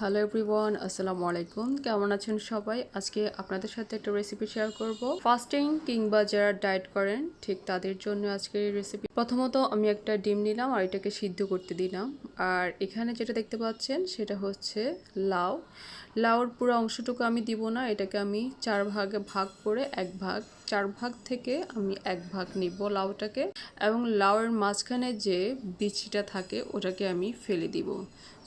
Hello everyone, আসসালামু আলাইকুম। কেমন আছেন সবাই? আজকে আপনাদের সাথে একটা রেসিপি শেয়ার করব। ফাস্টিং কিংবা যারা ডায়েট করেন ঠিক তাদের জন্য আজকের এই রেসিপি। প্রথমত আমি একটা ডিম নিলাম আর এটাকে সিদ্ধ করতে দিলাম। আর এখানে যেটা দেখতে পাচ্ছেন সেটা হচ্ছে লাউ। লাউর পুরো অংশটুকু আমি দিব না, এটাকে আমি 4 ভাগে ভাগ করে 1 ভাগ, 4 ভাগ থেকে আমি 1 ভাগ নিব লাউটাকে, এবং লাউয়ের মাঝখানে যে বিচিটা থাকে ওটাকে আমি ফেলে দিব।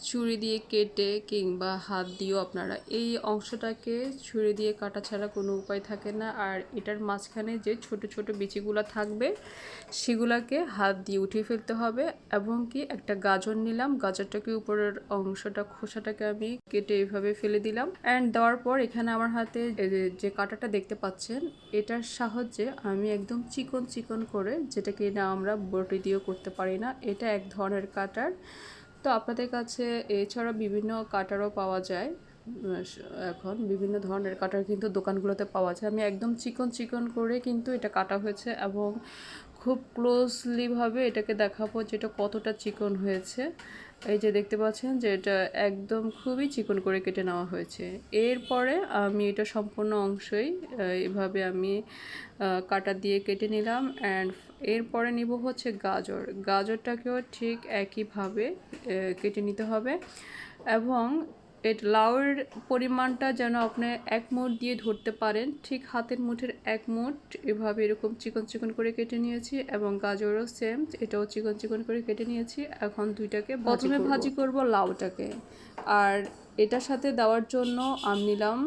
ছুরি দিয়ে কেটে কিংবা হাত দিয়েও আপনারা এই অংশটাকে ছুরি দিয়ে কাটা ছাড়া কোনো উপায় থাকে না। আর এটার মাঝখানে যে ছোট ছোট বিচিগুলো থাকবে সেগুলোকে হাত দিয়ে উঠিয়ে ফেলতে হবে। এবং কি একটা গাজর নিলাম, গাজরটাকে উপরের অংশটা খোসাটাকে আমি কেটে এইভাবে ফেলে দিলাম। অ্যান্ড দেওয়ার পর এখানে আমার হাতে যে কাঁটাটা দেখতে পাচ্ছেন এটার সাহায্যে আমি একদম চিকন চিকন করে, যেটাকে না আমরা বটি দিয়েও করতে পারি না, এটা এক ধরনের কাটার। তো আপনাদের কাছে এছাড়া বিভিন্ন কাটারও পাওয়া যায়। এখন বিভিন্ন ধরনের কাটার কিন্তু দোকানগুলোতে পাওয়া যায়। আমি একদম চিকন চিকন করে কিন্তু এটা কাটা হয়েছে এবং খুব ক্লোজলিভাবে এটাকে দেখাবো যেটা কতটা চিকন হয়েছে। এই যে দেখতে পাচ্ছেন যে এটা একদম খুবই চিকন করে কেটে নেওয়া হয়েছে। এরপরে আমি এটা সম্পূর্ণ অংশই এভাবে আমি কাটা দিয়ে কেটে নিলাম। অ্যান্ড এরপরে নিব হচ্ছে গাজর। গাজরটাকেও ঠিক একইভাবে কেটে নিতে হবে এবং লাউয়ের পরিমাণটা যেন আপনি 1 মুঠ দিয়ে ধরতে পারেন, ঠিক হাতের মুঠের 1 মুঠ এভাবে এরকম চিকন চিকন করে কেটে নিয়েছি। এবং গাজরও সেম, এটাও চিকন চিকন করে কেটে নিয়েছি। এখন দুইটাকে প্রথমে ভাজি করব লাউটাকে। আর এটার সাথে দেওয়ার জন্য আমি নিলাম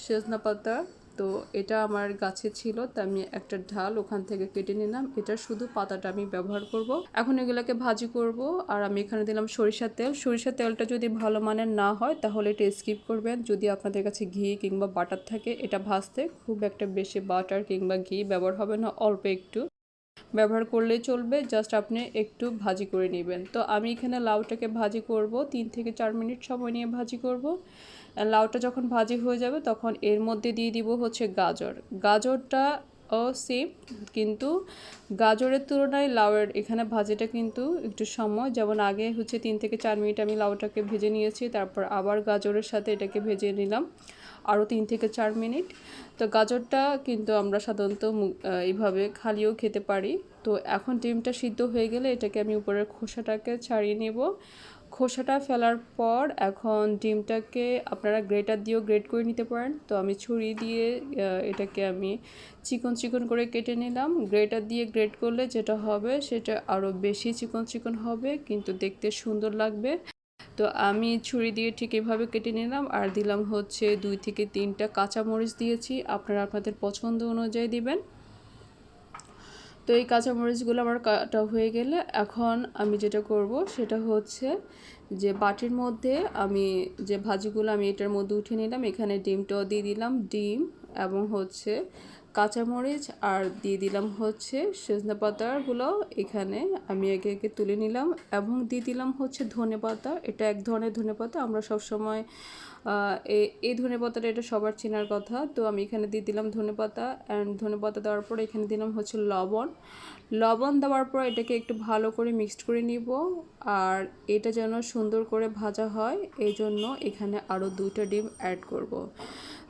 সজনা পাতা। তো এটা আমার গাছে ছিল, তো আমি একটা ঢাল ওখান থেকে কেটে নিলাম। এটা শুধু পাতাটা আমি ব্যবহার করব। এখন এগুলোকে ভাজি করব। আর আমি এখানে দিলাম সরিষার তেল। সরিষার তেলটা যদি ভালো মানের না হয় তাহলে এটা স্কিপ করবেন। যদি আপনাদের কাছে ঘি কিংবা বাটার থাকে, এটা ভাজতে খুব একটা বেশি বাটার কিংবা ঘি ব্যবহার হবে না, অল্প একটু ব্যবহার করলেই চলবে। জাস্ট আপনি একটু ভাজি করে নেবেন। তো আমি এখানে লাউটাকে ভাজি করব, 3 থেকে 4 মিনিট সময় নিয়ে ভাজি করব। লাউটা যখন ভাজি হয়ে যাবে তখন এর মধ্যে দিয়ে দিব হচ্ছে গাজর। গাজরটা সেম, কিন্তু গাজরের তুলনায় লাউয়ের এখানে ভাজিটা কিন্তু একটু সময়, যেমন আগে হচ্ছে 3 থেকে 4 মিনিট আমি লাউটাকে ভেজে নিয়েছি, তারপর আবার গাজরের সাথে এটাকে ভেজে নিলাম আরও 3 থেকে 4 মিনিট। তো গাজরটা কিন্তু আমরা সাধারণত এইভাবে খালিও খেতে পারি। তো এখন ডিমটা সিদ্ধ হয়ে গেলে এটাকে আমি উপরের খোসাটাকে ছাড়িয়ে নেব। খোসাটা ফেলার পর এখন ডিমটাকে আপনারা গ্রেটার দিয়েও গ্রেট করে নিতে পারেন। তো আমি ছুরি দিয়ে এটাকে আমি চিকন চিকন করে কেটে নিলাম। গ্রেটার দিয়ে গ্রেট করলে যেটা হবে সেটা আরও বেশি চিকন চিকন হবে, কিন্তু দেখতে সুন্দর লাগবে। তো আমি ছুরি দিয়ে ঠিক এভাবে কেটে নিলাম। আর দিলাম হচ্ছে 2 থেকে 3টা কাঁচামরিচ দিয়েছি, আপনারা আপনাদের পছন্দ অনুযায়ী দিবেন। তো এই কাঁচামরিচগুলো আমার কাটা হয়ে গেলে এখন আমি যেটা করব সেটা হচ্ছে যে বাটির মধ্যে আমি যে ভাজিগুলো আমি এটার মধ্যে উঠিয়ে নিলাম, এখানে ডিমটাও দিয়ে দিলাম, ডিম এবং হচ্ছে কাঁচামরিচ, আর দিয়ে দিলাম হচ্ছে সজনে পাতাগুলো এখানে আমি একে একে তুলে নিলাম। এবং দিয়ে দিলাম হচ্ছে ধনেপাতা। এটা এক ধরনের ধনেপাতা, আমরা সবসময় এই ধনেপাতাটা এটা সবার চেনার কথা। তো আমি এখানে দিয়ে দিলাম ধনেপাতা। অ্যান্ড ধনেপাতা দেওয়ার পর এখানে দিলাম হচ্ছে লবণ। লবণ দেওয়ার পর এটাকে একটু ভালো করে মিক্সড করে নিব। আর এটা যেন সুন্দর করে ভাজা হয় এই জন্য এখানে আরও 2টা ডিম অ্যাড করব।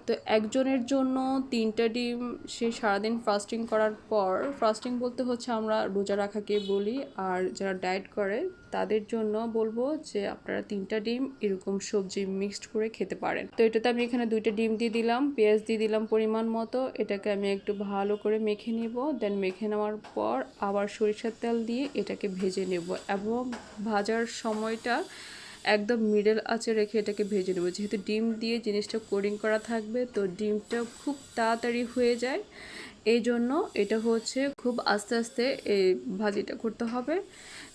তো একজনের জন্য 3টা ডিম, সে সারাদিন ফাস্টিং করার পর, ফাস্টিং বলতে হচ্ছে আমরা রোজা রাখাকে বলি, আর যারা ডায়েট করে তাদের জন্য বলবো যে আপনারা 3টা ডিম এরকম সবজি মিক্সড করে খেতে পারেন। তো এটাতে আমি এখানে 2টা ডিম দিয়ে দিলাম, পেঁয়াজ দিয়ে দিলাম পরিমাণ মতো। এটাকে আমি একটু ভালো করে মেখে নিব। দেন মেখে নেওয়ার পর আবার সরিষার তেল দিয়ে এটাকে ভেজে নেব এবং ভাজার সময়টা একদম মিডল আঁচে রেখে এটাকে ভেজে নেব। যেহেতু ডিম দিয়ে জিনিসটা কোডিং করা থাকবে, তো ডিমটা খুব তাড়াতাড়ি হয়ে যায়, এই জন্য এটা হচ্ছে খুব আস্তে আস্তে এই ভাজিটা করতে হবে।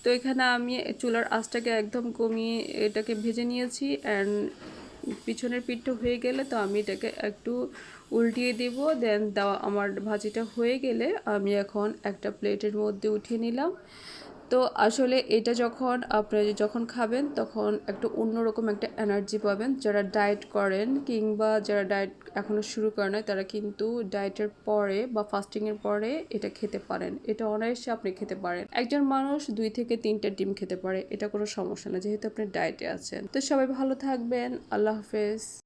তো এখানে আমি চুলার আঁচটাকে একদম কমিয়ে এটাকে ভেজে নিয়েছি। অ্যান্ড পিছনের পিঠটা হয়ে গেলে তো আমি এটাকে একটু উল্টিয়ে দেব। দেন দেওয়া আমার ভাজিটা হয়ে গেলে আমি এখন একটা প্লেটের মধ্যে উঠিয়ে নিলাম। তো আসলে এটা যখন খাবেন তখন একটা অন্যরকম একটা এনার্জি পাবেন। যারা ডায়েট করেন কিংবা যারা ডায়েট এখনো শুরু করে নাই তারা কিন্তু ডায়েটের পরে বা ফাস্টিং এর পরে এটা খেতে পারেন। এটা অনায়াসে আপনি খেতে পারেন। একজন মানুষ 2 থেকে 3টা ডিম খেতে পারে, এটা কোনো সমস্যা না যেহেতু আপনি ডায়েটে আছেন। তো সবাই ভালো থাকবেন। আল্লাহ হাফেজ।